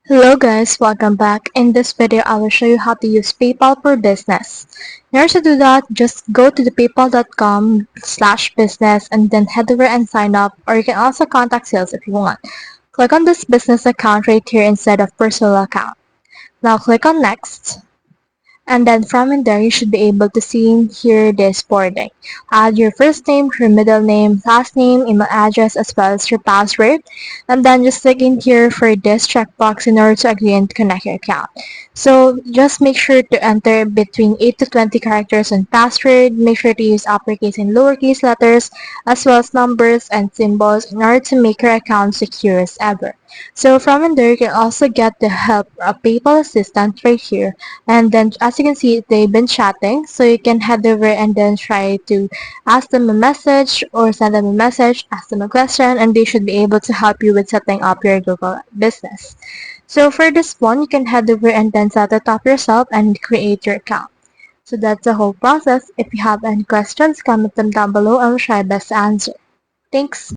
Hello guys, welcome back. In this video, I will show you how to use PayPal for business. In order to do that, just go to the paypal.com/business and then head over and sign up, or you can also contact sales if you want. Click on this business account right here instead of personal account. Now click on next. And then from in there, you should be able to see here this boarding. Add your first name, your middle name, last name, email address, as well as your password. And then just click in here for this checkbox in order to agree and connect your account. So just make sure to enter between 8 to 20 characters on password. Make sure to use uppercase and lowercase letters, as well as numbers and symbols in order to make your account secure as ever. So from in there, you can also get the help of PayPal assistant right here. And then as you can see, they've been chatting, so you can head over and then try to ask them a message or send them a message, ask them a question, and they should be able to help you with setting up your Google business. So for this one, you can head over and then set it up yourself and create your account. So that's the whole process. If you have any questions, comment them down below. I will try best to answer. Thanks.